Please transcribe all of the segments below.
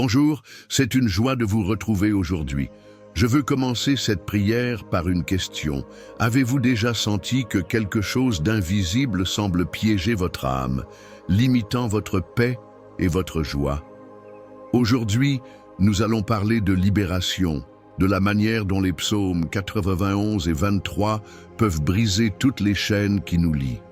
Bonjour, c'est une joie de vous retrouver aujourd'hui. Je veux commencer cette prière par une question. Avez-vous déjà senti que quelque chose d'invisible semble piéger votre âme, limitant votre paix et votre joie? Aujourd'hui, nous allons parler de libération, de la manière dont les psaumes 91 et 23 peuvent briser toutes les chaînes qui nous lient.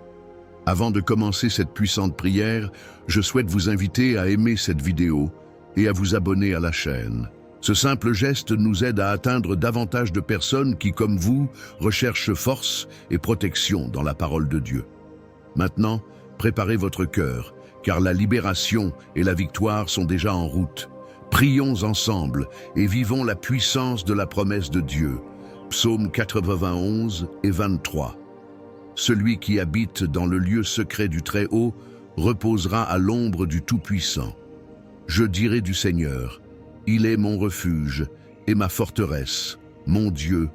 Avant de commencer cette puissante prière, je souhaite vous inviter à aimer cette vidéo et à vous abonner à la chaîne. Ce simple geste nous aide à atteindre davantage de personnes qui, comme vous, recherchent force et protection dans la parole de Dieu. Maintenant, préparez votre cœur, car la libération et la victoire sont déjà en route. Prions ensemble et vivons la puissance de la promesse de Dieu. Psaume 91 et 23. Celui qui habite dans le lieu secret du Très-Haut reposera à l'ombre du Tout-Puissant. Je dirai du Seigneur, il est mon refuge et ma forteresse, mon Dieu,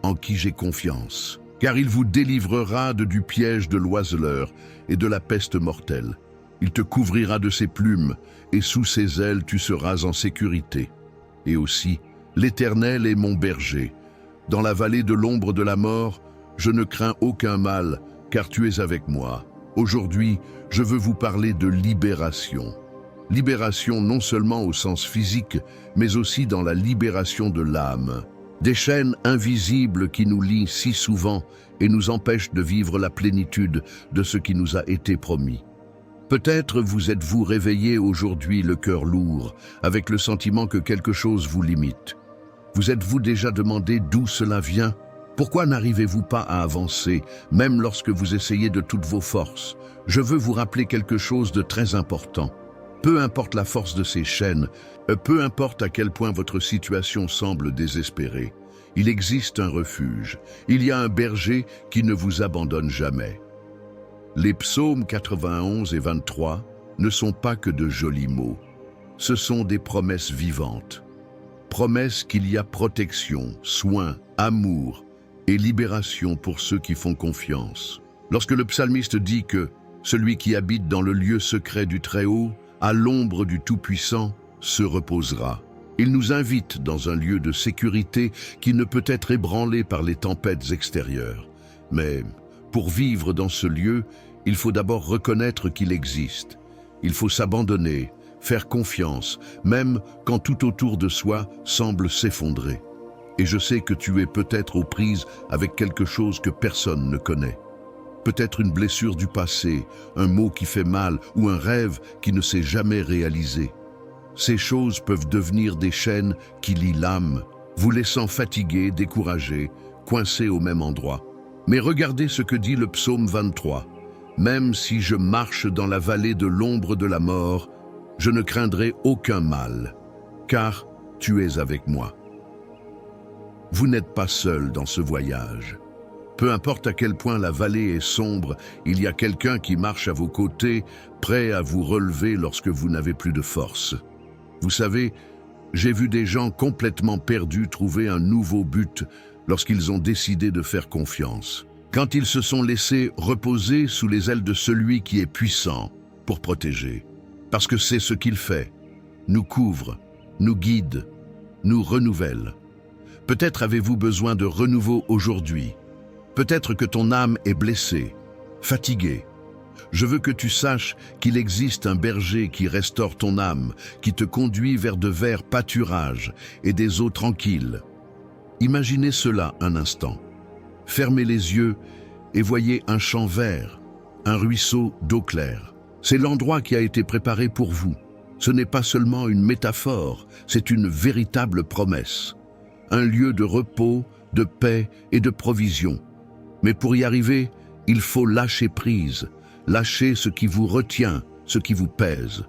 en qui j'ai confiance. Car il vous délivrera du piège de l'oiseleur et de la peste mortelle. Il te couvrira de ses plumes, et sous ses ailes tu seras en sécurité. Et aussi, l'Éternel est mon berger. Dans la vallée de l'ombre de la mort, je ne crains aucun mal, car tu es avec moi. Aujourd'hui, je veux vous parler de libération. Libération non seulement au sens physique, mais aussi dans la libération de l'âme. Des chaînes invisibles qui nous lient si souvent et nous empêchent de vivre la plénitude de ce qui nous a été promis. Peut-être vous êtes-vous réveillé aujourd'hui le cœur lourd, avec le sentiment que quelque chose vous limite. Vous êtes-vous déjà demandé d'où cela vient? Pourquoi n'arrivez-vous pas à avancer, même lorsque vous essayez de toutes vos forces? Je veux vous rappeler quelque chose de très important. Peu importe la force de ces chaînes, peu importe à quel point votre situation semble désespérée, il existe un refuge. Il y a un berger qui ne vous abandonne jamais. Les psaumes 91 et 23 ne sont pas que de jolis mots. Ce sont des promesses vivantes. Promesses qu'il y a protection, soin, amour et libération pour ceux qui font confiance. Lorsque le psalmiste dit que celui qui habite dans le lieu secret du Très-Haut, à l'ombre du Tout-Puissant, se reposera. Il nous invite dans un lieu de sécurité qui ne peut être ébranlé par les tempêtes extérieures. Mais pour vivre dans ce lieu, il faut d'abord reconnaître qu'il existe. Il faut s'abandonner, faire confiance, même quand tout autour de soi semble s'effondrer. Et je sais que tu es peut-être aux prises avec quelque chose que personne ne connaît. Peut-être une blessure du passé, un mot qui fait mal ou un rêve qui ne s'est jamais réalisé. Ces choses peuvent devenir des chaînes qui lient l'âme, vous laissant fatigué, découragé, coincé au même endroit. Mais regardez ce que dit le psaume 23. « Même si je marche dans la vallée de l'ombre de la mort, je ne craindrai aucun mal, car tu es avec moi. » Vous n'êtes pas seul dans ce voyage. Peu importe à quel point la vallée est sombre, il y a quelqu'un qui marche à vos côtés, prêt à vous relever lorsque vous n'avez plus de force. Vous savez, j'ai vu des gens complètement perdus trouver un nouveau but lorsqu'ils ont décidé de faire confiance. Quand ils se sont laissés reposer sous les ailes de celui qui est puissant pour protéger. Parce que c'est ce qu'il fait, nous couvre, nous guide, nous renouvelle. Peut-être avez-vous besoin de renouveau aujourd'hui. Peut-être que ton âme est blessée, fatiguée. Je veux que tu saches qu'il existe un berger qui restaure ton âme, qui te conduit vers de verts pâturages et des eaux tranquilles. Imaginez cela un instant. Fermez les yeux et voyez un champ vert, un ruisseau d'eau claire. C'est l'endroit qui a été préparé pour vous. Ce n'est pas seulement une métaphore, c'est une véritable promesse. Un lieu de repos, de paix et de provision. Mais pour y arriver, il faut lâcher prise, lâcher ce qui vous retient, ce qui vous pèse.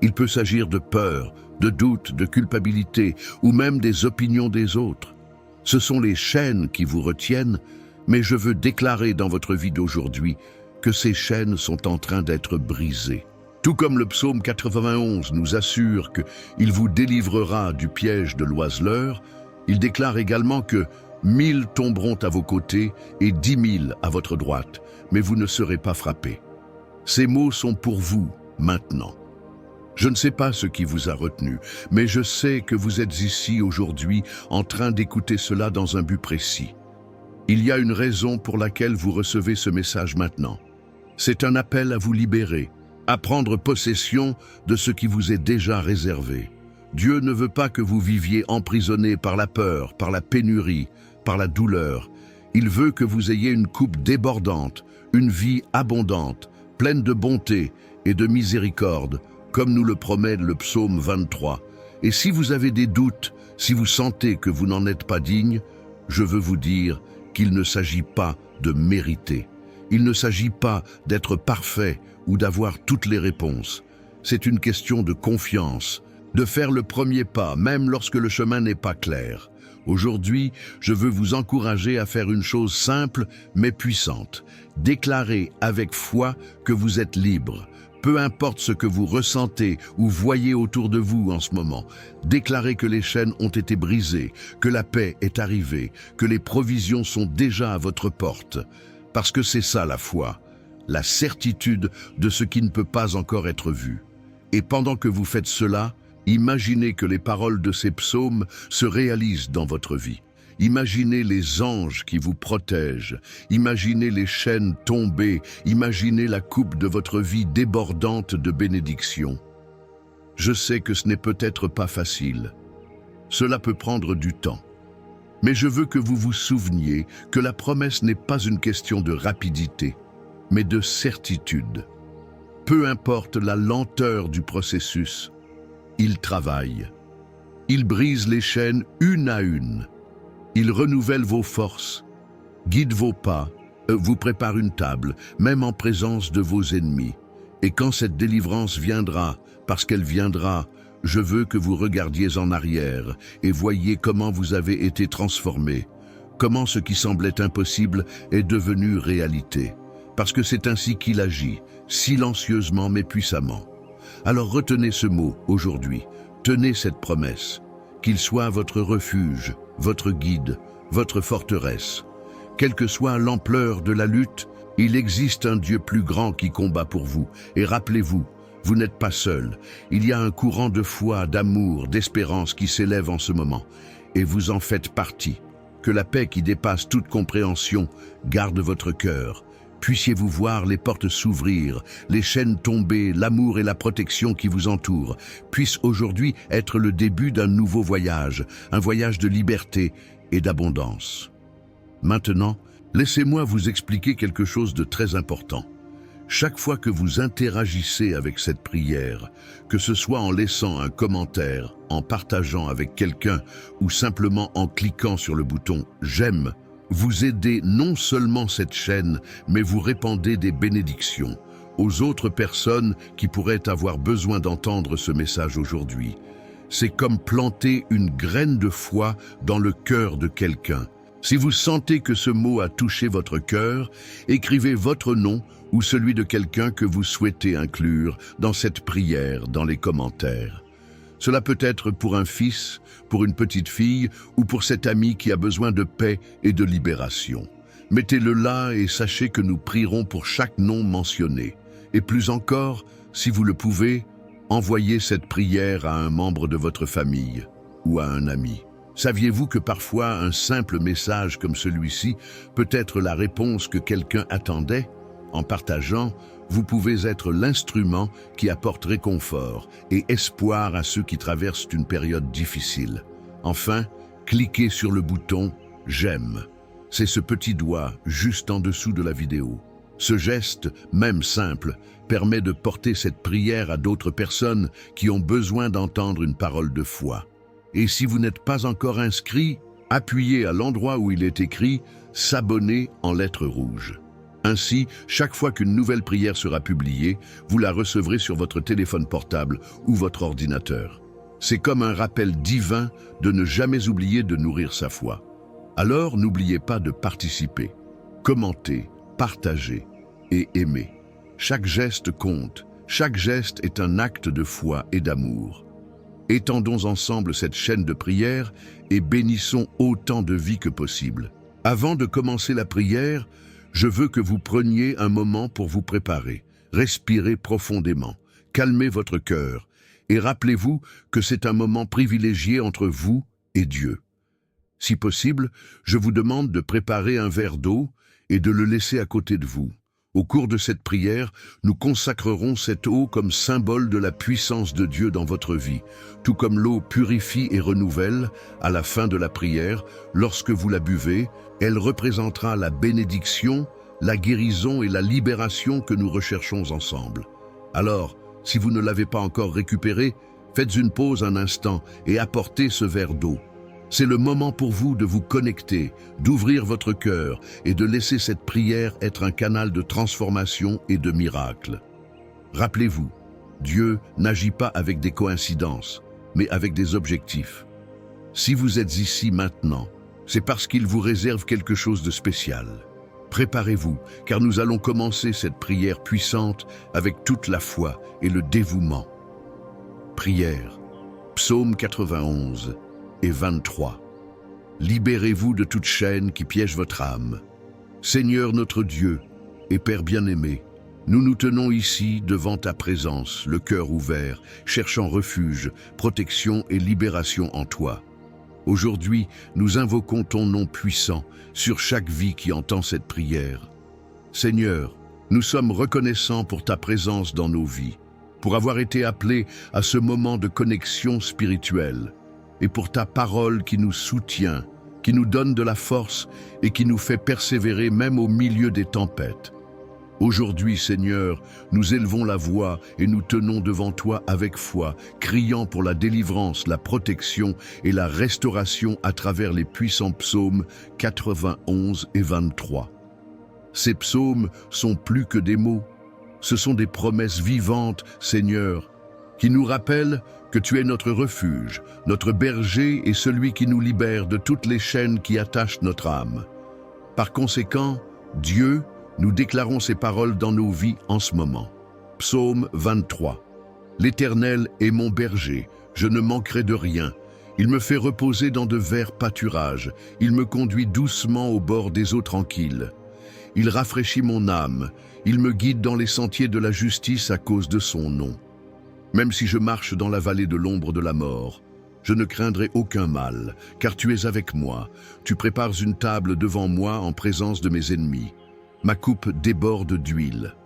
Il peut s'agir de peur, de doute, de culpabilité ou même des opinions des autres. Ce sont les chaînes qui vous retiennent, mais je veux déclarer dans votre vie d'aujourd'hui que ces chaînes sont en train d'être brisées. Tout comme le psaume 91 nous assure qu'il vous délivrera du piège de l'oiseleur, il déclare également que 1000 tomberont à vos côtés et 10 000 à votre droite, mais vous ne serez pas frappés. Ces mots sont pour vous maintenant. Je ne sais pas ce qui vous a retenu, mais je sais que vous êtes ici aujourd'hui en train d'écouter cela dans un but précis. Il y a une raison pour laquelle vous recevez ce message maintenant. C'est un appel à vous libérer, à prendre possession de ce qui vous est déjà réservé. Dieu ne veut pas que vous viviez emprisonné par la peur, par la pénurie, par la douleur. Il veut que vous ayez une coupe débordante, une vie abondante, pleine de bonté et de miséricorde, comme nous le promet le psaume 23. Et si vous avez des doutes, si vous sentez que vous n'en êtes pas digne, je veux vous dire qu'il ne s'agit pas de mériter. Il ne s'agit pas d'être parfait ou d'avoir toutes les réponses. C'est une question de confiance, de faire le premier pas, même lorsque le chemin n'est pas clair. Aujourd'hui, je veux vous encourager à faire une chose simple mais puissante. Déclarer avec foi que vous êtes libre. Peu importe ce que vous ressentez ou voyez autour de vous en ce moment, déclarez que les chaînes ont été brisées, que la paix est arrivée, que les provisions sont déjà à votre porte. Parce que c'est ça la foi, la certitude de ce qui ne peut pas encore être vu. Et pendant que vous faites cela, imaginez que les paroles de ces psaumes se réalisent dans votre vie. Imaginez les anges qui vous protègent, imaginez les chaînes tombées, imaginez la coupe de votre vie débordante de bénédictions. Je sais que ce n'est peut-être pas facile. Cela peut prendre du temps. Mais je veux que vous vous souveniez que la promesse n'est pas une question de rapidité, mais de certitude. Peu importe la lenteur du processus, il travaille. Il brise les chaînes une à une. Il renouvelle vos forces, guide vos pas, vous prépare une table, même en présence de vos ennemis. Et quand cette délivrance viendra, parce qu'elle viendra, je veux que vous regardiez en arrière et voyiez comment vous avez été transformés, comment ce qui semblait impossible est devenu réalité. Parce que c'est ainsi qu'il agit, silencieusement mais puissamment. Alors retenez ce mot aujourd'hui, tenez cette promesse, qu'il soit votre refuge, votre guide, votre forteresse. Quelle que soit l'ampleur de la lutte, il existe un Dieu plus grand qui combat pour vous. Et rappelez-vous, vous n'êtes pas seul. Il y a un courant de foi, d'amour, d'espérance qui s'élève en ce moment. Et vous en faites partie. Que la paix qui dépasse toute compréhension garde votre cœur. Puissiez-vous voir les portes s'ouvrir, les chaînes tomber, l'amour et la protection qui vous entourent, puissent aujourd'hui être le début d'un nouveau voyage, un voyage de liberté et d'abondance. Maintenant, laissez-moi vous expliquer quelque chose de très important. Chaque fois que vous interagissez avec cette prière, que ce soit en laissant un commentaire, en partageant avec quelqu'un ou simplement en cliquant sur le bouton « J'aime », vous aidez non seulement cette chaîne, mais vous répandez des bénédictions aux autres personnes qui pourraient avoir besoin d'entendre ce message aujourd'hui. C'est comme planter une graine de foi dans le cœur de quelqu'un. Si vous sentez que ce mot a touché votre cœur, écrivez votre nom ou celui de quelqu'un que vous souhaitez inclure dans cette prière dans les commentaires. Cela peut être pour un fils, pour une petite fille ou pour cet ami qui a besoin de paix et de libération. Mettez-le là et sachez que nous prierons pour chaque nom mentionné. Et plus encore, si vous le pouvez, envoyez cette prière à un membre de votre famille ou à un ami. Saviez-vous que parfois un simple message comme celui-ci peut être la réponse que quelqu'un attendait? En partageant, vous pouvez être l'instrument qui apporte réconfort et espoir à ceux qui traversent une période difficile. Enfin, cliquez sur le bouton « J'aime ». C'est ce petit doigt juste en dessous de la vidéo. Ce geste, même simple, permet de porter cette prière à d'autres personnes qui ont besoin d'entendre une parole de foi. Et si vous n'êtes pas encore inscrit, appuyez à l'endroit où il est écrit « S'abonner » en lettres rouges. Ainsi, chaque fois qu'une nouvelle prière sera publiée, vous la recevrez sur votre téléphone portable ou votre ordinateur. C'est comme un rappel divin de ne jamais oublier de nourrir sa foi. Alors, n'oubliez pas de participer, commenter, partager et aimer. Chaque geste compte, chaque geste est un acte de foi et d'amour. Étendons ensemble cette chaîne de prière et bénissons autant de vies que possible. Avant de commencer la prière, je veux que vous preniez un moment pour vous préparer. Respirez profondément, calmez votre cœur et rappelez-vous que c'est un moment privilégié entre vous et Dieu. Si possible, je vous demande de préparer un verre d'eau et de le laisser à côté de vous. Au cours de cette prière, nous consacrerons cette eau comme symbole de la puissance de Dieu dans votre vie, tout comme l'eau purifie et renouvelle. À la fin de la prière, lorsque vous la buvez, elle représentera la bénédiction, la guérison et la libération que nous recherchons ensemble. Alors, si vous ne l'avez pas encore récupéré, faites une pause un instant et apportez ce verre d'eau. C'est le moment pour vous de vous connecter, d'ouvrir votre cœur et de laisser cette prière être un canal de transformation et de miracle. Rappelez-vous, Dieu n'agit pas avec des coïncidences, mais avec des objectifs. Si vous êtes ici maintenant, c'est parce qu'il vous réserve quelque chose de spécial. Préparez-vous, car nous allons commencer cette prière puissante avec toute la foi et le dévouement. Prière, Psaume 91 et 23. Libérez-vous de toute chaîne qui piège votre âme. Seigneur notre Dieu et Père bien-aimé, nous nous tenons ici devant ta présence, le cœur ouvert, cherchant refuge, protection et libération en toi. Aujourd'hui, nous invoquons ton nom puissant sur chaque vie qui entend cette prière. Seigneur, nous sommes reconnaissants pour ta présence dans nos vies, pour avoir été appelés à ce moment de connexion spirituelle, et pour ta parole qui nous soutient, qui nous donne de la force et qui nous fait persévérer même au milieu des tempêtes. Aujourd'hui, Seigneur, nous élevons la voix et nous tenons devant toi avec foi, criant pour la délivrance, la protection et la restauration à travers les puissants psaumes 91 et 23. Ces psaumes sont plus que des mots, ce sont des promesses vivantes, Seigneur, qui nous rappellent que tu es notre refuge, notre berger et celui qui nous libère de toutes les chaînes qui attachent notre âme. Par conséquent, Dieu, nous déclarons ces paroles dans nos vies en ce moment. Psaume 23. L'Éternel est mon berger, je ne manquerai de rien. Il me fait reposer dans de verts pâturages, il me conduit doucement au bord des eaux tranquilles. Il rafraîchit mon âme, il me guide dans les sentiers de la justice à cause de son nom. Même si je marche dans la vallée de l'ombre de la mort, je ne craindrai aucun mal, car tu es avec moi. Tu prépares une table devant moi en présence de mes ennemis. Ma coupe déborde d'huile.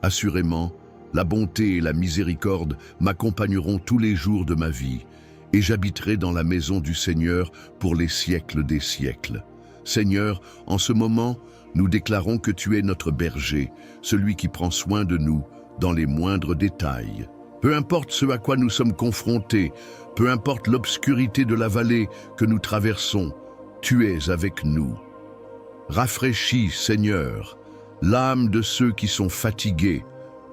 Assurément, la bonté et la miséricorde m'accompagneront tous les jours de ma vie, et j'habiterai dans la maison du Seigneur pour les siècles des siècles. Seigneur, en ce moment, nous déclarons que tu es notre berger, celui qui prend soin de nous dans les moindres détails. Peu importe ce à quoi nous sommes confrontés, peu importe l'obscurité de la vallée que nous traversons, tu es avec nous. Rafraîchis, Seigneur, l'âme de ceux qui sont fatigués,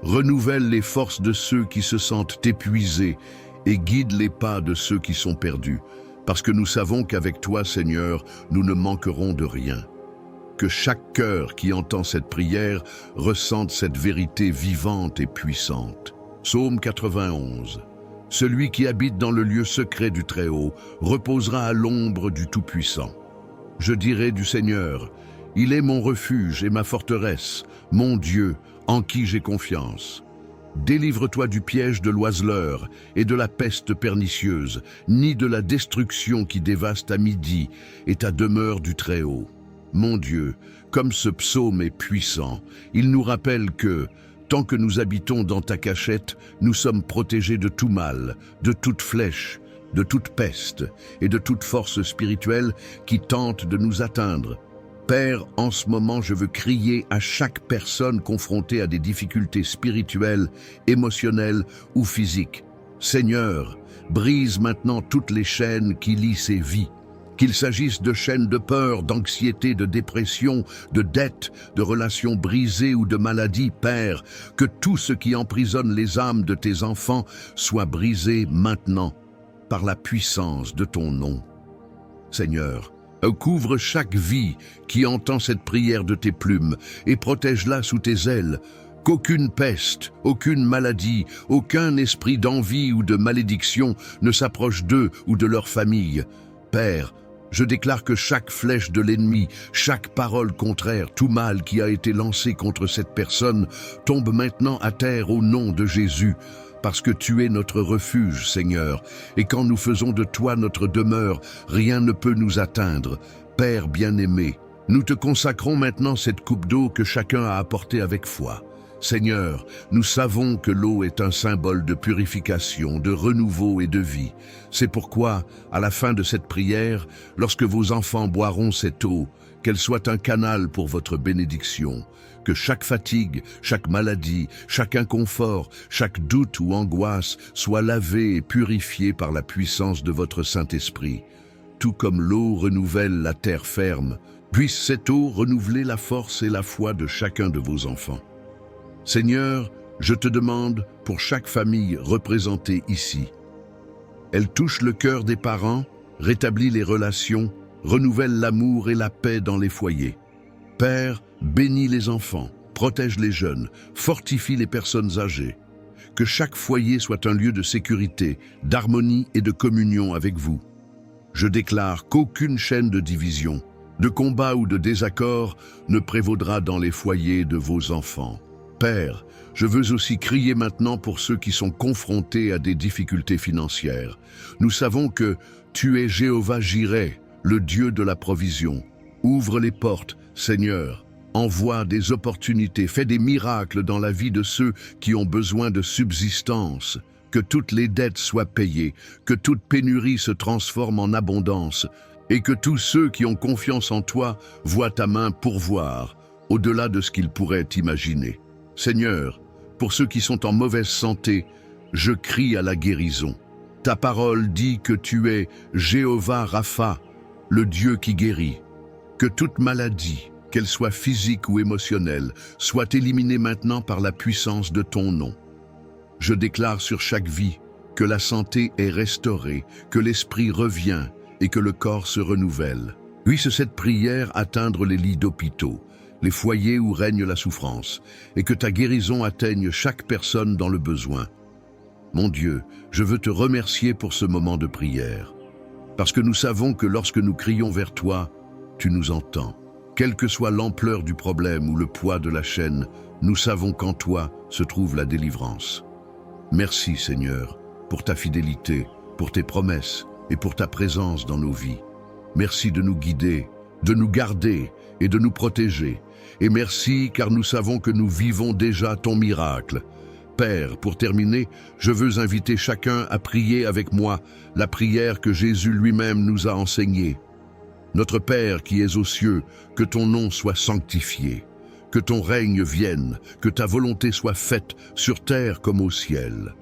renouvelle les forces de ceux qui se sentent épuisés et guide les pas de ceux qui sont perdus, parce que nous savons qu'avec toi, Seigneur, nous ne manquerons de rien. Que chaque cœur qui entend cette prière ressente cette vérité vivante et puissante. Psaume 91. Celui qui habite dans le lieu secret du Très-Haut reposera à l'ombre du Tout-Puissant. Je dirai du Seigneur, il est mon refuge et ma forteresse, mon Dieu, en qui j'ai confiance. Délivre-toi du piège de l'oiseleur et de la peste pernicieuse, ni de la destruction qui dévaste à midi et ta demeure du Très-Haut. Mon Dieu, comme ce psaume est puissant, il nous rappelle que, tant que nous habitons dans ta cachette, nous sommes protégés de tout mal, de toute flèche, de toute peste et de toute force spirituelle qui tente de nous atteindre. Père, en ce moment, je veux crier à chaque personne confrontée à des difficultés spirituelles, émotionnelles ou physiques. Seigneur, brise maintenant toutes les chaînes qui lient ces vies. Qu'il s'agisse de chaînes de peur, d'anxiété, de dépression, de dettes, de relations brisées ou de maladies, Père, que tout ce qui emprisonne les âmes de tes enfants soit brisé maintenant par la puissance de ton nom. Seigneur, couvre chaque vie qui entend cette prière de tes plumes et protège-la sous tes ailes. Qu'aucune peste, aucune maladie, aucun esprit d'envie ou de malédiction ne s'approche d'eux ou de leur famille. Père, je déclare que chaque flèche de l'ennemi, chaque parole contraire, tout mal qui a été lancé contre cette personne tombe maintenant à terre au nom de Jésus, parce que tu es notre refuge, Seigneur, et quand nous faisons de toi notre demeure, rien ne peut nous atteindre. Père bien-aimé, nous te consacrons maintenant cette coupe d'eau que chacun a apportée avec foi. Seigneur, nous savons que l'eau est un symbole de purification, de renouveau et de vie. C'est pourquoi, à la fin de cette prière, lorsque vos enfants boiront cette eau, qu'elle soit un canal pour votre bénédiction, que chaque fatigue, chaque maladie, chaque inconfort, chaque doute ou angoisse soit lavé et purifié par la puissance de votre Saint-Esprit. Tout comme l'eau renouvelle la terre ferme, puisse cette eau renouveler la force et la foi de chacun de vos enfants. Seigneur, je te demande pour chaque famille représentée ici. Elle touche le cœur des parents, rétablit les relations, renouvelle l'amour et la paix dans les foyers. Père, bénis les enfants, protège les jeunes, fortifie les personnes âgées. Que chaque foyer soit un lieu de sécurité, d'harmonie et de communion avec vous. Je déclare qu'aucune chaîne de division, de combat ou de désaccord ne prévaudra dans les foyers de vos enfants. Père, je veux aussi crier maintenant pour ceux qui sont confrontés à des difficultés financières. Nous savons que tu es Jéhovah Jireh, le Dieu de la provision. Ouvre les portes, Seigneur. Envoie des opportunités, fais des miracles dans la vie de ceux qui ont besoin de subsistance. Que toutes les dettes soient payées, que toute pénurie se transforme en abondance, et que tous ceux qui ont confiance en toi voient ta main pourvoir, au-delà de ce qu'ils pourraient imaginer. Seigneur, pour ceux qui sont en mauvaise santé, je crie à la guérison. Ta parole dit que tu es Jéhovah Rapha, le Dieu qui guérit. Que toute maladie, qu'elle soit physique ou émotionnelle, soit éliminée maintenant par la puissance de ton nom. Je déclare sur chaque vie que la santé est restaurée, que l'esprit revient et que le corps se renouvelle. Puisse cette prière atteindre les lits d'hôpitaux, les foyers où règne la souffrance, et que ta guérison atteigne chaque personne dans le besoin. Mon Dieu, je veux te remercier pour ce moment de prière, parce que nous savons que lorsque nous crions vers toi, tu nous entends. Quelle que soit l'ampleur du problème ou le poids de la chaîne, nous savons qu'en toi se trouve la délivrance. Merci Seigneur, pour ta fidélité, pour tes promesses et pour ta présence dans nos vies. Merci de nous guider, de nous garder et de nous protéger. Et merci car nous savons que nous vivons déjà ton miracle. Père, pour terminer, je veux inviter chacun à prier avec moi la prière que Jésus lui-même nous a enseignée. Notre Père qui es aux cieux, que ton nom soit sanctifié, que ton règne vienne, que ta volonté soit faite sur terre comme au ciel.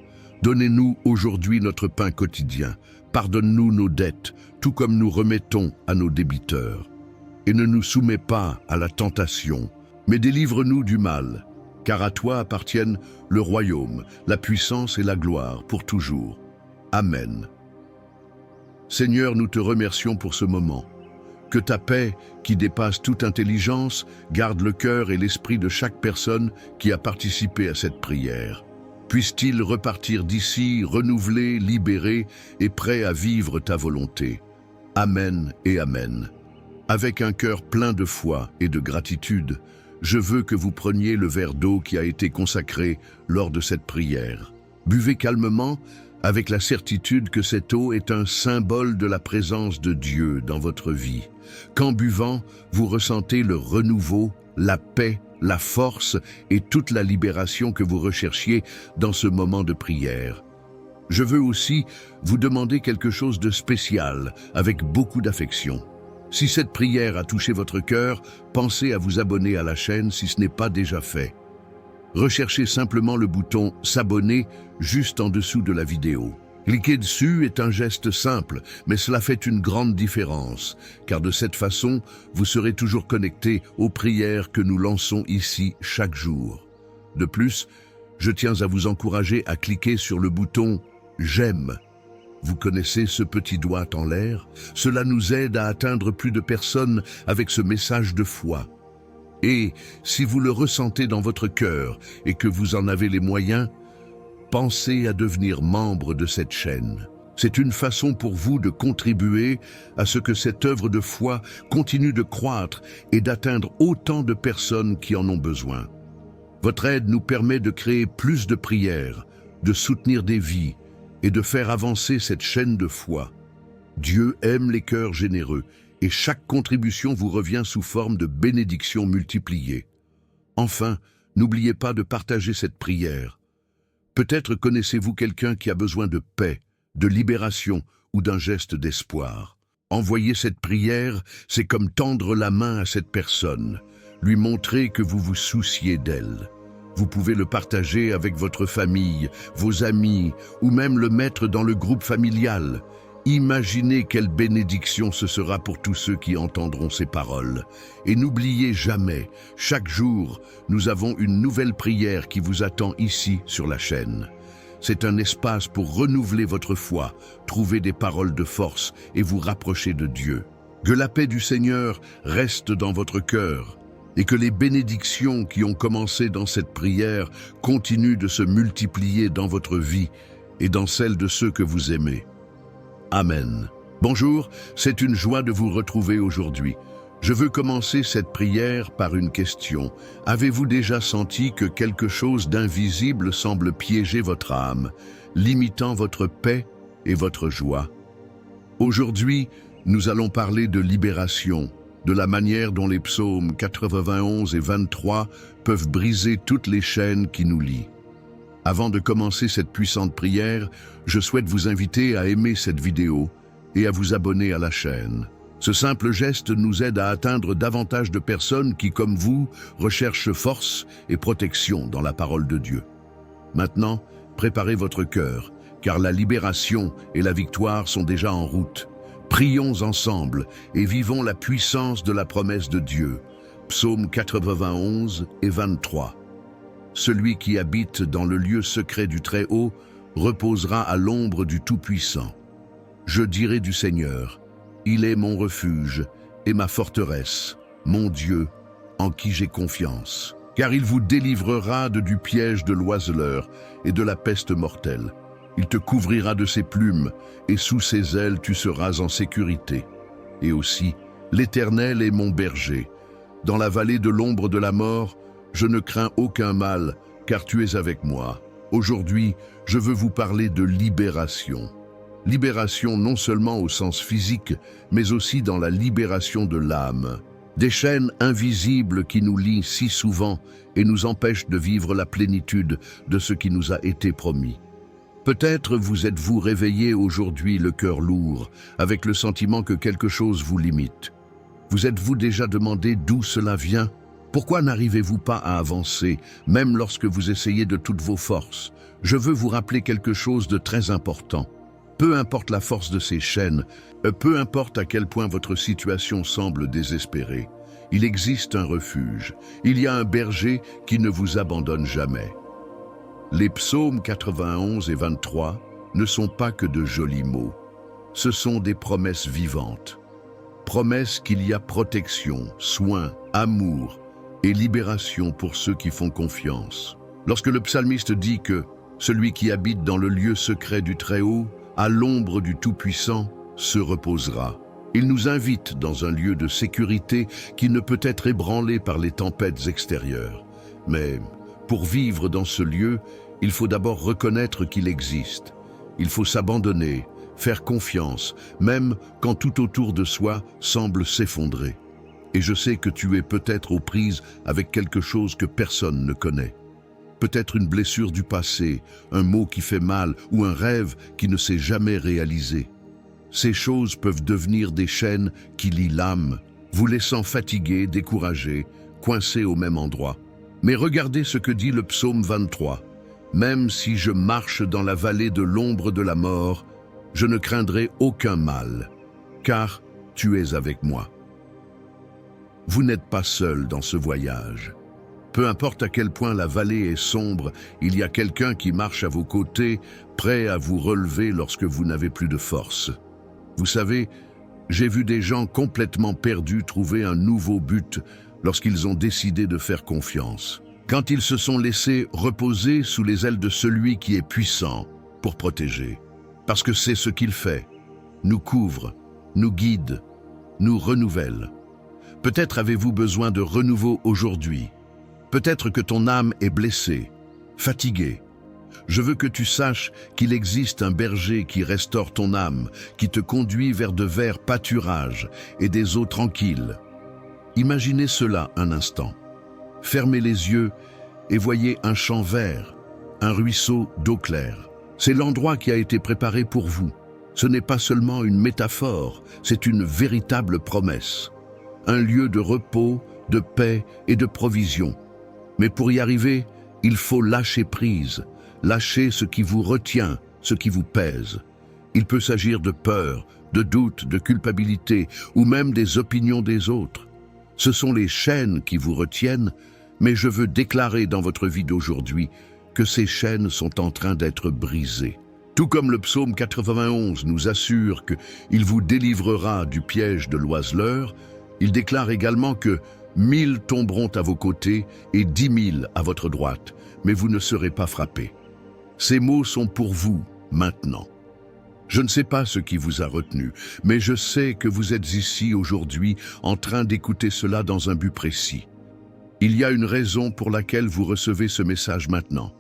Donnez-nous aujourd'hui notre pain quotidien. Pardonne-nous nos dettes, tout comme nous remettons à nos débiteurs. Et ne nous soumets pas à la tentation, mais délivre-nous du mal, car à toi appartiennent le royaume, la puissance et la gloire pour toujours. Amen. Seigneur, nous te remercions pour ce moment. Que ta paix, qui dépasse toute intelligence, garde le cœur et l'esprit de chaque personne qui a participé à cette prière. Puisse-t-il repartir d'ici, renouvelé, libéré et prêt à vivre ta volonté. Amen et Amen. Avec un cœur plein de foi et de gratitude, je veux que vous preniez le verre d'eau qui a été consacré lors de cette prière. Buvez calmement, avec la certitude que cette eau est un symbole de la présence de Dieu dans votre vie. Qu'en buvant, vous ressentez le renouveau, la paix, la force et toute la libération que vous recherchiez dans ce moment de prière. Je veux aussi vous demander quelque chose de spécial, avec beaucoup d'affection. Si cette prière a touché votre cœur, pensez à vous abonner à la chaîne si ce n'est pas déjà fait. Recherchez simplement le bouton « S'abonner » juste en dessous de la vidéo. Cliquer dessus est un geste simple, mais cela fait une grande différence, car de cette façon, vous serez toujours connecté aux prières que nous lançons ici chaque jour. De plus, je tiens à vous encourager à cliquer sur le bouton « J'aime ». Vous connaissez ce petit doigt en l'air? Cela nous aide à atteindre plus de personnes avec ce message de foi. Et si vous le ressentez dans votre cœur et que vous en avez les moyens, pensez à devenir membre de cette chaîne. C'est une façon pour vous de contribuer à ce que cette œuvre de foi continue de croître et d'atteindre autant de personnes qui en ont besoin. Votre aide nous permet de créer plus de prières, de soutenir des vies et de faire avancer cette chaîne de foi. Dieu aime les cœurs généreux et chaque contribution vous revient sous forme de bénédictions multipliées. Enfin, n'oubliez pas de partager cette prière. Peut-être connaissez-vous quelqu'un qui a besoin de paix, de libération ou d'un geste d'espoir. Envoyer cette prière, c'est comme tendre la main à cette personne, lui montrer que vous vous souciez d'elle. Vous pouvez le partager avec votre famille, vos amis ou même le mettre dans le groupe familial. Imaginez quelle bénédiction ce sera pour tous ceux qui entendront ces paroles. Et n'oubliez jamais, chaque jour, nous avons une nouvelle prière qui vous attend ici sur la chaîne. C'est un espace pour renouveler votre foi, trouver des paroles de force et vous rapprocher de Dieu. Que la paix du Seigneur reste dans votre cœur et que les bénédictions qui ont commencé dans cette prière continuent de se multiplier dans votre vie et dans celle de ceux que vous aimez. Amen. Bonjour, c'est une joie de vous retrouver aujourd'hui. Je veux commencer cette prière par une question. Avez-vous déjà senti que quelque chose d'invisible semble piéger votre âme, limitant votre paix et votre joie? Aujourd'hui, nous allons parler de libération, de la manière dont les psaumes 91 et 23 peuvent briser toutes les chaînes qui nous lient. Avant de commencer cette puissante prière, je souhaite vous inviter à aimer cette vidéo et à vous abonner à la chaîne. Ce simple geste nous aide à atteindre davantage de personnes qui, comme vous, recherchent force et protection dans la parole de Dieu. Maintenant, préparez votre cœur, car la libération et la victoire sont déjà en route. Prions ensemble et vivons la puissance de la promesse de Dieu. Psaume 91 et 23. Celui qui habite dans le lieu secret du Très-Haut reposera à l'ombre du Tout-Puissant. Je dirai du Seigneur, il est mon refuge et ma forteresse, mon Dieu, en qui j'ai confiance. Car il vous délivrera du piège de l'oiseleur et de la peste mortelle. Il te couvrira de ses plumes, et sous ses ailes tu seras en sécurité. Et aussi, l'Éternel est mon berger. Dans la vallée de l'ombre de la mort, je ne crains aucun mal, car tu es avec moi. Aujourd'hui, je veux vous parler de libération. Libération non seulement au sens physique, mais aussi dans la libération de l'âme. Des chaînes invisibles qui nous lient si souvent et nous empêchent de vivre la plénitude de ce qui nous a été promis. Peut-être vous êtes-vous réveillé aujourd'hui le cœur lourd, avec le sentiment que quelque chose vous limite. Vous êtes-vous déjà demandé d'où cela vient? Pourquoi n'arrivez-vous pas à avancer, même lorsque vous essayez de toutes vos forces? Je veux vous rappeler quelque chose de très important. Peu importe la force de ces chaînes, peu importe à quel point votre situation semble désespérée, il existe un refuge. Il y a un berger qui ne vous abandonne jamais. Les psaumes 91 et 23 ne sont pas que de jolis mots. Ce sont des promesses vivantes. Promesses qu'il y a protection, soin, amour et libération pour ceux qui font confiance. Lorsque le psalmiste dit que celui qui habite dans le lieu secret du Très-Haut, à l'ombre du Tout-Puissant, se reposera. Il nous invite dans un lieu de sécurité qui ne peut être ébranlé par les tempêtes extérieures. Mais pour vivre dans ce lieu, il faut d'abord reconnaître qu'il existe. Il faut s'abandonner, faire confiance, même quand tout autour de soi semble s'effondrer. Et je sais que tu es peut-être aux prises avec quelque chose que personne ne connaît. Peut-être une blessure du passé, un mot qui fait mal ou un rêve qui ne s'est jamais réalisé. Ces choses peuvent devenir des chaînes qui lient l'âme, vous laissant fatigué, découragé, coincé au même endroit. Mais regardez ce que dit le psaume 23. « Même si je marche dans la vallée de l'ombre de la mort, je ne craindrai aucun mal, car tu es avec moi. » Vous n'êtes pas seul dans ce voyage. Peu importe à quel point la vallée est sombre, il y a quelqu'un qui marche à vos côtés, prêt à vous relever lorsque vous n'avez plus de force. Vous savez, j'ai vu des gens complètement perdus trouver un nouveau but lorsqu'ils ont décidé de faire confiance. Quand ils se sont laissés reposer sous les ailes de celui qui est puissant pour protéger. Parce que c'est ce qu'il fait, nous couvre, nous guide, nous renouvelle. Peut-être avez-vous besoin de renouveau aujourd'hui. Peut-être que ton âme est blessée, fatiguée. Je veux que tu saches qu'il existe un berger qui restaure ton âme, qui te conduit vers de verts pâturages et des eaux tranquilles. Imaginez cela un instant. Fermez les yeux et voyez un champ vert, un ruisseau d'eau claire. C'est l'endroit qui a été préparé pour vous. Ce n'est pas seulement une métaphore, c'est une véritable promesse. Un lieu de repos, de paix et de provision. Mais pour y arriver, il faut lâcher prise, lâcher ce qui vous retient, ce qui vous pèse. Il peut s'agir de peur, de doute, de culpabilité ou même des opinions des autres. Ce sont les chaînes qui vous retiennent, mais je veux déclarer dans votre vie d'aujourd'hui que ces chaînes sont en train d'être brisées. Tout comme le psaume 91 nous assure qu'il vous délivrera du piège de l'oiseleur, il déclare également que 1000 tomberont à vos côtés et 10 000 à votre droite, mais vous ne serez pas frappés. Ces mots sont pour vous maintenant. Je ne sais pas ce qui vous a retenu, mais je sais que vous êtes ici aujourd'hui en train d'écouter cela dans un but précis. Il y a une raison pour laquelle vous recevez ce message maintenant.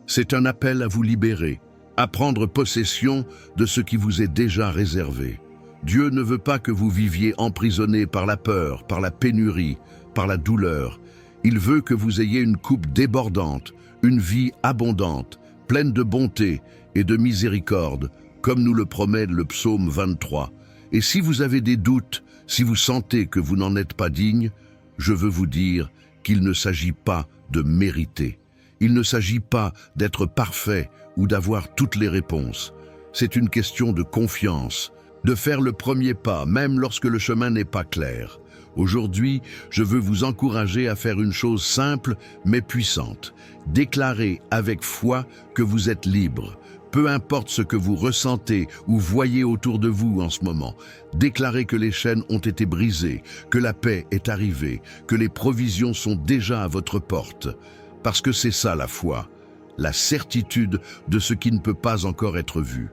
C'est un appel à vous libérer, à prendre possession de ce qui vous est déjà réservé. Dieu ne veut pas que vous viviez emprisonné par la peur, par la pénurie, par la douleur. Il veut que vous ayez une coupe débordante, une vie abondante, pleine de bonté et de miséricorde, comme nous le promet le psaume 23. Et si vous avez des doutes, si vous sentez que vous n'en êtes pas digne, je veux vous dire qu'il ne s'agit pas de mériter. Il ne s'agit pas d'être parfait ou d'avoir toutes les réponses. C'est une question de confiance, de faire le premier pas, même lorsque le chemin n'est pas clair. Aujourd'hui, je veux vous encourager à faire une chose simple mais puissante. Déclarer avec foi que vous êtes libre. Peu importe ce que vous ressentez ou voyez autour de vous en ce moment, déclarez que les chaînes ont été brisées, que la paix est arrivée, que les provisions sont déjà à votre porte. Parce que c'est ça la foi, la certitude de ce qui ne peut pas encore être vu.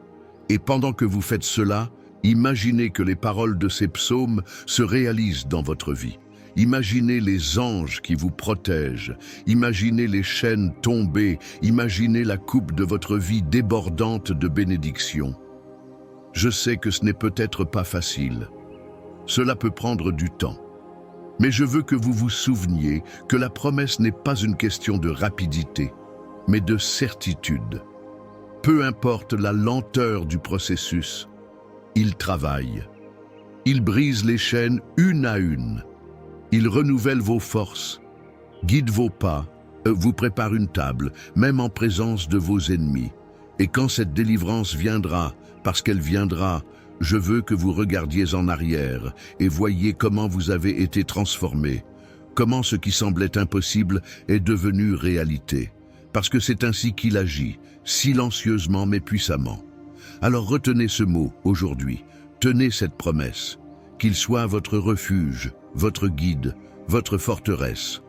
Et pendant que vous faites cela, imaginez que les paroles de ces psaumes se réalisent dans votre vie. Imaginez les anges qui vous protègent, imaginez les chaînes tombées, imaginez la coupe de votre vie débordante de bénédictions. Je sais que ce n'est peut-être pas facile. Cela peut prendre du temps. Mais je veux que vous vous souveniez que la promesse n'est pas une question de rapidité, mais de certitude. Peu importe la lenteur du processus, il travaille. Il brise les chaînes une à une. Il renouvelle vos forces, guide vos pas, vous prépare une table, même en présence de vos ennemis. Et quand cette délivrance viendra, parce qu'elle viendra, je veux que vous regardiez en arrière et voyiez comment vous avez été transformés, comment ce qui semblait impossible est devenu réalité. Parce que c'est ainsi qu'il agit, silencieusement mais puissamment. Alors retenez ce mot aujourd'hui, tenez cette promesse, qu'il soit votre refuge, votre guide, votre forteresse.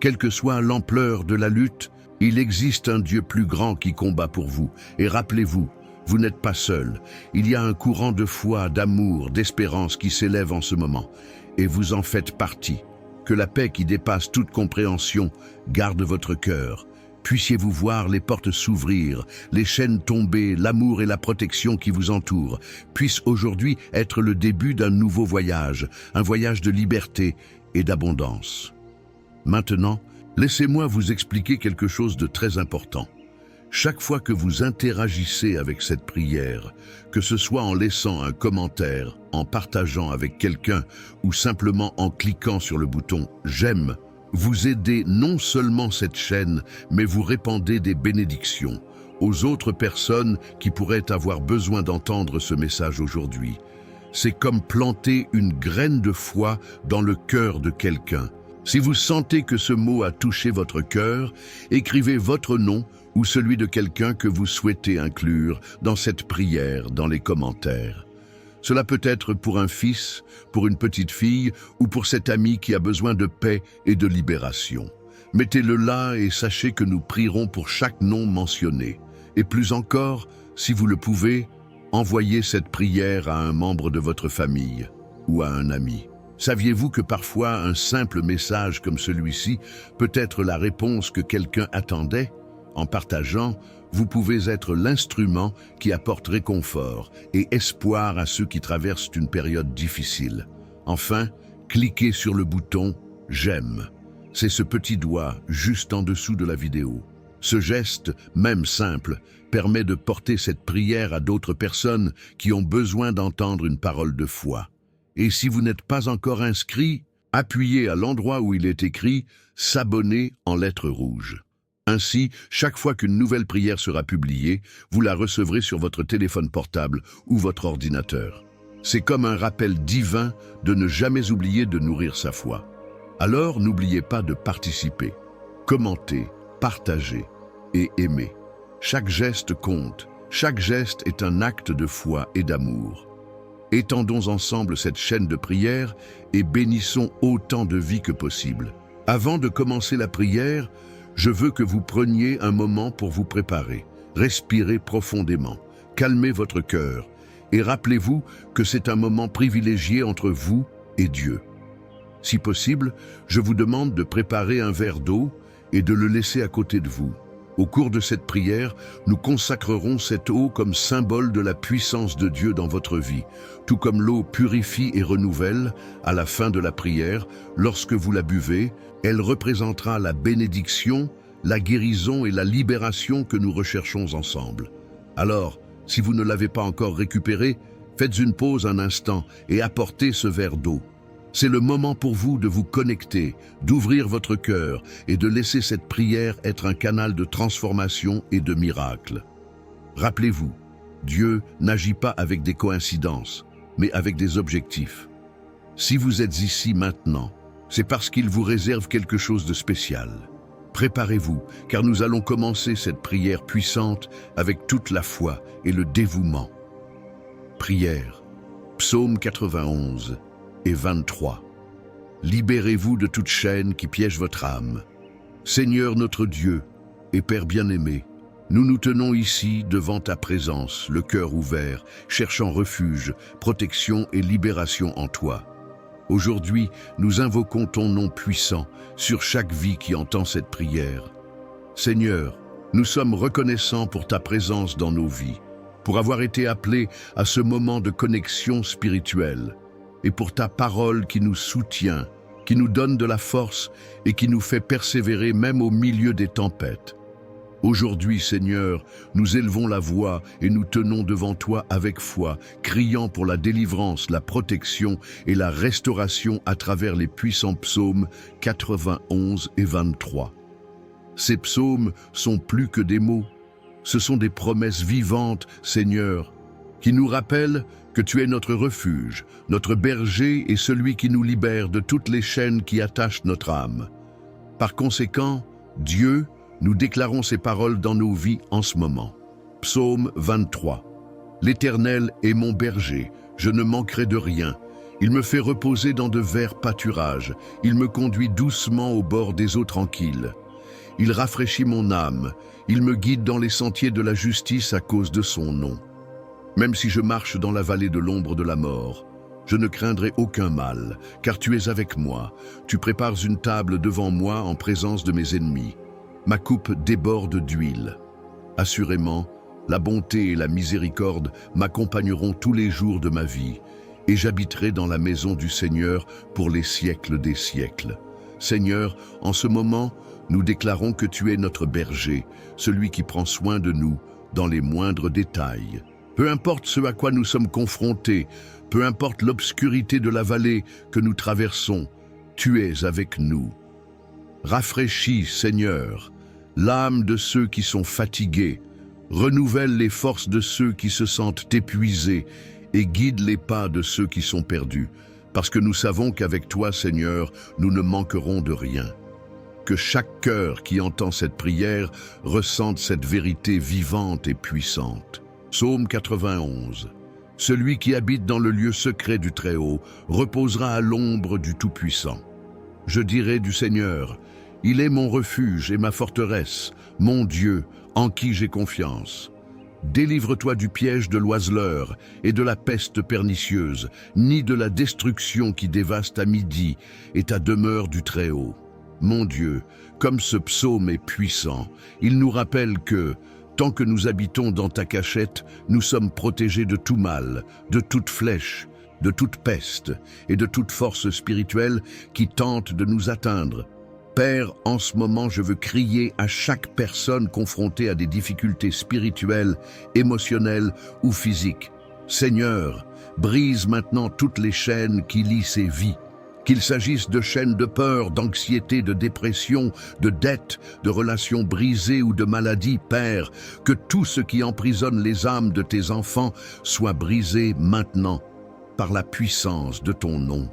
Quelle que soit l'ampleur de la lutte, il existe un Dieu plus grand qui combat pour vous. Et rappelez-vous, vous n'êtes pas seul. Il y a un courant de foi, d'amour, d'espérance qui s'élève en ce moment. Et vous en faites partie. Que la paix qui dépasse toute compréhension garde votre cœur. Puissiez-vous voir les portes s'ouvrir, les chaînes tomber, l'amour et la protection qui vous entourent, puissent aujourd'hui être le début d'un nouveau voyage, un voyage de liberté et d'abondance. Maintenant, laissez-moi vous expliquer quelque chose de très important. Chaque fois que vous interagissez avec cette prière, que ce soit en laissant un commentaire, en partageant avec quelqu'un ou simplement en cliquant sur le bouton « J'aime », vous aidez non seulement cette chaîne, mais vous répandez des bénédictions aux autres personnes qui pourraient avoir besoin d'entendre ce message aujourd'hui. C'est comme planter une graine de foi dans le cœur de quelqu'un. Si vous sentez que ce mot a touché votre cœur, écrivez votre nom ou celui de quelqu'un que vous souhaitez inclure dans cette prière dans les commentaires. Cela peut être pour un fils, pour une petite fille ou pour cet ami qui a besoin de paix et de libération. Mettez-le là et sachez que nous prierons pour chaque nom mentionné. Et plus encore, si vous le pouvez, envoyez cette prière à un membre de votre famille ou à un ami. Saviez-vous que parfois un simple message comme celui-ci peut être la réponse que quelqu'un attendait? En partageant, vous pouvez être l'instrument qui apporte réconfort et espoir à ceux qui traversent une période difficile. Enfin, cliquez sur le bouton « J'aime ». C'est ce petit doigt juste en dessous de la vidéo. Ce geste, même simple, permet de porter cette prière à d'autres personnes qui ont besoin d'entendre une parole de foi. Et si vous n'êtes pas encore inscrit, appuyez à l'endroit où il est écrit « S'abonner » en lettres rouges. Ainsi, chaque fois qu'une nouvelle prière sera publiée, vous la recevrez sur votre téléphone portable ou votre ordinateur. C'est comme un rappel divin de ne jamais oublier de nourrir sa foi. Alors, n'oubliez pas de participer, commenter, partager et aimer. Chaque geste compte, chaque geste est un acte de foi et d'amour. Étendons ensemble cette chaîne de prière et bénissons autant de vies que possible. Avant de commencer la prière, je veux que vous preniez un moment pour vous préparer. Respirez profondément, calmez votre cœur et rappelez-vous que c'est un moment privilégié entre vous et Dieu. Si possible, je vous demande de préparer un verre d'eau et de le laisser à côté de vous. Au cours de cette prière, nous consacrerons cette eau comme symbole de la puissance de Dieu dans votre vie, tout comme l'eau purifie et renouvelle. À la fin de la prière, lorsque vous la buvez, elle représentera la bénédiction, la guérison et la libération que nous recherchons ensemble. Alors, si vous ne l'avez pas encore récupéré, faites une pause un instant et apportez ce verre d'eau. C'est le moment pour vous de vous connecter, d'ouvrir votre cœur et de laisser cette prière être un canal de transformation et de miracle. Rappelez-vous, Dieu n'agit pas avec des coïncidences, mais avec des objectifs. Si vous êtes ici maintenant, c'est parce qu'il vous réserve quelque chose de spécial. Préparez-vous, car nous allons commencer cette prière puissante avec toute la foi et le dévouement. Prière, Psaume 91 et 23. Libérez-vous de toute chaîne qui piège votre âme. Seigneur notre Dieu et Père bien-aimé, nous nous tenons ici devant ta présence, le cœur ouvert, cherchant refuge, protection et libération en toi. Aujourd'hui, nous invoquons ton nom puissant sur chaque vie qui entend cette prière. Seigneur, nous sommes reconnaissants pour ta présence dans nos vies, pour avoir été appelés à ce moment de connexion spirituelle, et pour ta parole qui nous soutient, qui nous donne de la force et qui nous fait persévérer même au milieu des tempêtes. Aujourd'hui, Seigneur, nous élevons la voix et nous tenons devant toi avec foi, criant pour la délivrance, la protection et la restauration à travers les puissants psaumes 91 et 23. Ces psaumes sont plus que des mots, ce sont des promesses vivantes, Seigneur, qui nous rappellent que tu es notre refuge, notre berger et celui qui nous libère de toutes les chaînes qui attachent notre âme. Par conséquent, Dieu, nous déclarons ces paroles dans nos vies en ce moment. Psaume 23. L'Éternel est mon berger, je ne manquerai de rien. Il me fait reposer dans de verts pâturages, il me conduit doucement au bord des eaux tranquilles. Il rafraîchit mon âme, il me guide dans les sentiers de la justice à cause de son nom. Même si je marche dans la vallée de l'ombre de la mort, je ne craindrai aucun mal, car tu es avec moi. Tu prépares une table devant moi en présence de mes ennemis. Ma coupe déborde d'huile. Assurément, la bonté et la miséricorde m'accompagneront tous les jours de ma vie, et j'habiterai dans la maison du Seigneur pour les siècles des siècles. Seigneur, en ce moment, nous déclarons que tu es notre berger, celui qui prend soin de nous dans les moindres détails. Peu importe ce à quoi nous sommes confrontés, peu importe l'obscurité de la vallée que nous traversons, tu es avec nous. Rafraîchis, Seigneur, l'âme de ceux qui sont fatigués, renouvelle les forces de ceux qui se sentent épuisés et guide les pas de ceux qui sont perdus, parce que nous savons qu'avec toi, Seigneur, nous ne manquerons de rien. Que chaque cœur qui entend cette prière ressente cette vérité vivante et puissante. Psaume 91. Celui qui habite dans le lieu secret du Très-Haut reposera à l'ombre du Tout-Puissant. Je dirai du Seigneur, il est mon refuge et ma forteresse, mon Dieu, en qui j'ai confiance. Délivre-toi du piège de l'oiseleur et de la peste pernicieuse, ni de la destruction qui dévaste à midi et ta demeure du Très-Haut. Mon Dieu, comme ce psaume est puissant, il nous rappelle que, Tant que nous habitons dans ta cachette, nous sommes protégés de tout mal, de toute flèche, de toute peste et de toute force spirituelle qui tente de nous atteindre. Père, en ce moment, je veux crier à chaque personne confrontée à des difficultés spirituelles, émotionnelles ou physiques. Seigneur, brise maintenant toutes les chaînes qui lient ces vies. Qu'il s'agisse de chaînes de peur, d'anxiété, de dépression, de dettes, de relations brisées ou de maladies, Père, que tout ce qui emprisonne les âmes de tes enfants soit brisé maintenant par la puissance de ton nom.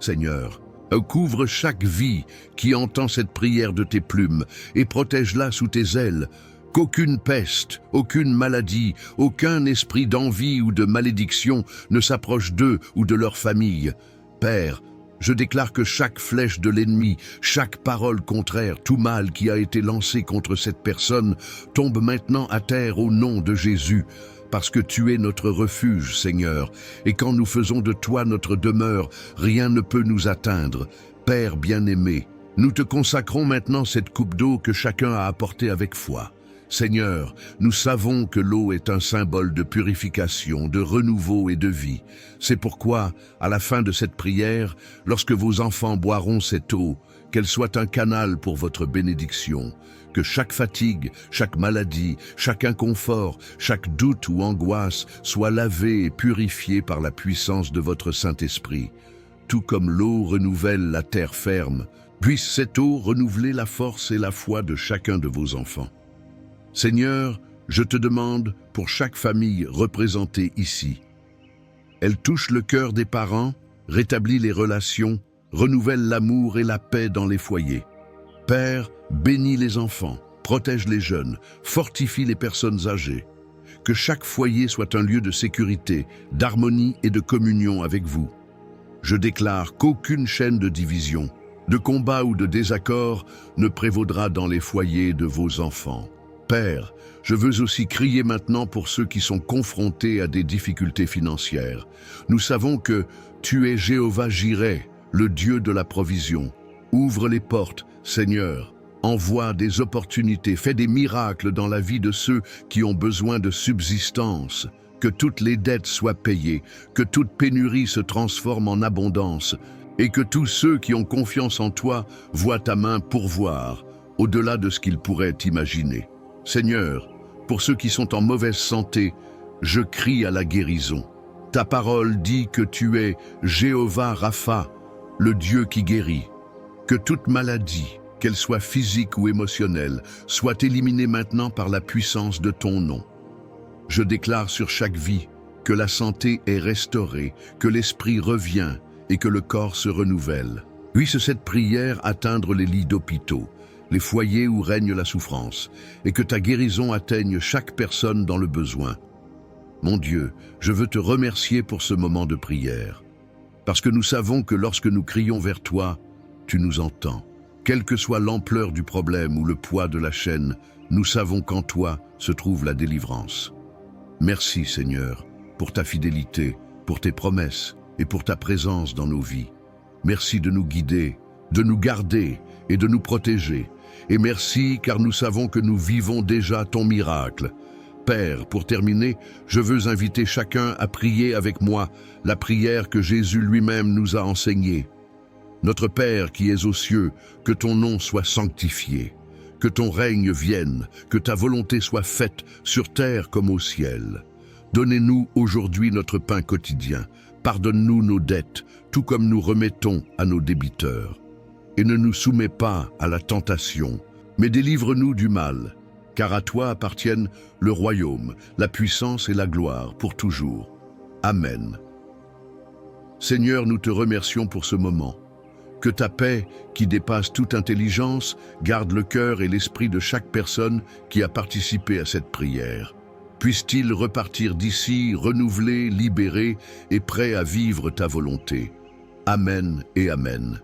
Seigneur, couvre chaque vie qui entend cette prière de tes plumes et protège-la sous tes ailes. Qu'aucune peste, aucune maladie, aucun esprit d'envie ou de malédiction ne s'approche d'eux ou de leur famille. Père, je déclare que chaque flèche de l'ennemi, chaque parole contraire, tout mal qui a été lancé contre cette personne, tombe maintenant à terre au nom de Jésus, parce que tu es notre refuge, Seigneur, et quand nous faisons de toi notre demeure, rien ne peut nous atteindre. Père bien-aimé, nous te consacrons maintenant cette coupe d'eau que chacun a apportée avec foi. Seigneur, nous savons que l'eau est un symbole de purification, de renouveau et de vie. C'est pourquoi, à la fin de cette prière, lorsque vos enfants boiront cette eau, qu'elle soit un canal pour votre bénédiction, que chaque fatigue, chaque maladie, chaque inconfort, chaque doute ou angoisse soit lavé et purifié par la puissance de votre Saint-Esprit. Tout comme l'eau renouvelle la terre ferme, puisse cette eau renouveler la force et la foi de chacun de vos enfants. Seigneur, je te demande pour chaque famille représentée ici. Elle touche le cœur des parents, rétablit les relations, renouvelle l'amour et la paix dans les foyers. Père, bénis les enfants, protège les jeunes, fortifie les personnes âgées. Que chaque foyer soit un lieu de sécurité, d'harmonie et de communion avec vous. Je déclare qu'aucune chaîne de division, de combat ou de désaccord ne prévaudra dans les foyers de vos enfants. Père, je veux aussi crier maintenant pour ceux qui sont confrontés à des difficultés financières. Nous savons que tu es Jéhovah Jireh, le Dieu de la provision. Ouvre les portes, Seigneur. Envoie des opportunités, fais des miracles dans la vie de ceux qui ont besoin de subsistance. Que toutes les dettes soient payées, que toute pénurie se transforme en abondance, et que tous ceux qui ont confiance en toi voient ta main pourvoir, au-delà de ce qu'ils pourraient imaginer. Seigneur, pour ceux qui sont en mauvaise santé, je crie à la guérison. Ta parole dit que tu es Jéhovah Rapha, le Dieu qui guérit. Que toute maladie, qu'elle soit physique ou émotionnelle, soit éliminée maintenant par la puissance de ton nom. Je déclare sur chaque vie que la santé est restaurée, que l'esprit revient et que le corps se renouvelle. Puisse cette prière atteindre les lits d'hôpitaux, les foyers où règne la souffrance, et que ta guérison atteigne chaque personne dans le besoin. Mon Dieu, je veux te remercier pour ce moment de prière, parce que nous savons que lorsque nous crions vers toi, tu nous entends. Quelle que soit l'ampleur du problème ou le poids de la chaîne, nous savons qu'en toi se trouve la délivrance. Merci Seigneur, pour ta fidélité, pour tes promesses et pour ta présence dans nos vies. Merci de nous guider, de nous garder et de nous protéger. Et merci car nous savons que nous vivons déjà ton miracle. Père, pour terminer, je veux inviter chacun à prier avec moi la prière que Jésus lui-même nous a enseignée. Notre Père qui es aux cieux, que ton nom soit sanctifié, que ton règne vienne, que ta volonté soit faite sur terre comme au ciel. Donnez-nous aujourd'hui notre pain quotidien. Pardonne-nous nos dettes, tout comme nous remettons à nos débiteurs. Et ne nous soumets pas à la tentation, mais délivre-nous du mal, car à toi appartiennent le royaume, la puissance et la gloire pour toujours. Amen. Seigneur, nous te remercions pour ce moment. Que ta paix, qui dépasse toute intelligence, garde le cœur et l'esprit de chaque personne qui a participé à cette prière. Puisse-t-il repartir d'ici, renouvelé, libéré et prêt à vivre ta volonté. Amen et Amen.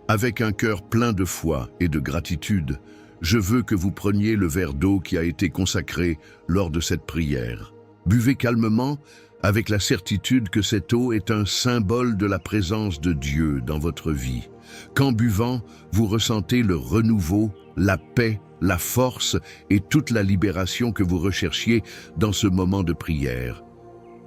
Avec un cœur plein de foi et de gratitude, je veux que vous preniez le verre d'eau qui a été consacré lors de cette prière. Buvez calmement, avec la certitude que cette eau est un symbole de la présence de Dieu dans votre vie. Qu'en buvant, vous ressentez le renouveau, la paix la force et toute la libération que vous recherchiez dans ce moment de prière.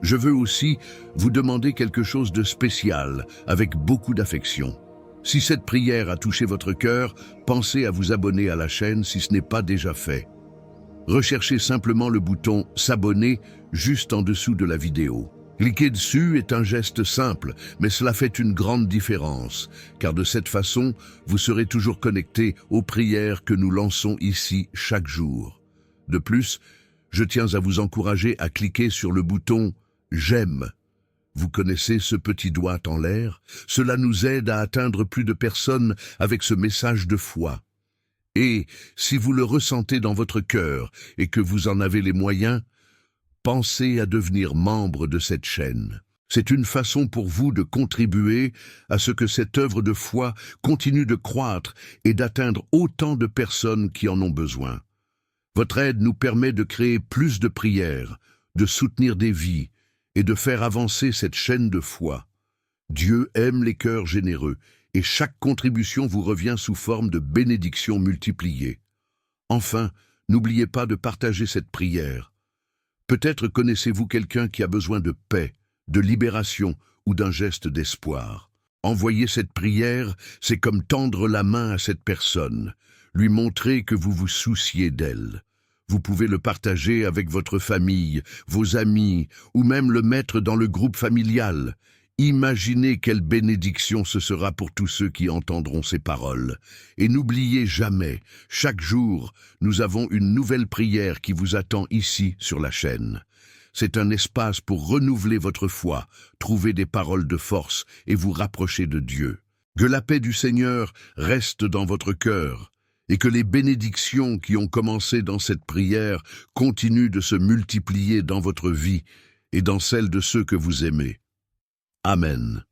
Je veux aussi vous demander quelque chose de spécial, avec beaucoup d'affection. Si cette prière a touché votre cœur, pensez à vous abonner à la chaîne si ce n'est pas déjà fait. Recherchez simplement le bouton « S'abonner » juste en dessous de la vidéo. Cliquer dessus est un geste simple, mais cela fait une grande différence, car de cette façon, vous serez toujours connecté aux prières que nous lançons ici chaque jour. De plus, je tiens à vous encourager à cliquer sur le bouton « J'aime ». Vous connaissez ce petit doigt en l'air? Cela nous aide à atteindre plus de personnes avec ce message de foi. Et si vous le ressentez dans votre cœur et que vous en avez les moyens, pensez à devenir membre de cette chaîne. C'est une façon pour vous de contribuer à ce que cette œuvre de foi continue de croître et d'atteindre autant de personnes qui en ont besoin. Votre aide nous permet de créer plus de prières, de soutenir des vies et de faire avancer cette chaîne de foi. Dieu aime les cœurs généreux et chaque contribution vous revient sous forme de bénédictions multipliées. Enfin, n'oubliez pas de partager cette prière. Peut-être connaissez-vous quelqu'un qui a besoin de paix, de libération ou d'un geste d'espoir. Envoyer cette prière, c'est comme tendre la main à cette personne, lui montrer que vous vous souciez d'elle. Vous pouvez le partager avec votre famille, vos amis, ou même le mettre dans le groupe familial. Imaginez quelle bénédiction ce sera pour tous ceux qui entendront ces paroles. Et n'oubliez jamais, chaque jour, nous avons une nouvelle prière qui vous attend ici sur la chaîne. C'est un espace pour renouveler votre foi, trouver des paroles de force et vous rapprocher de Dieu. Que la paix du Seigneur reste dans votre cœur et que les bénédictions qui ont commencé dans cette prière continuent de se multiplier dans votre vie et dans celle de ceux que vous aimez. Amen.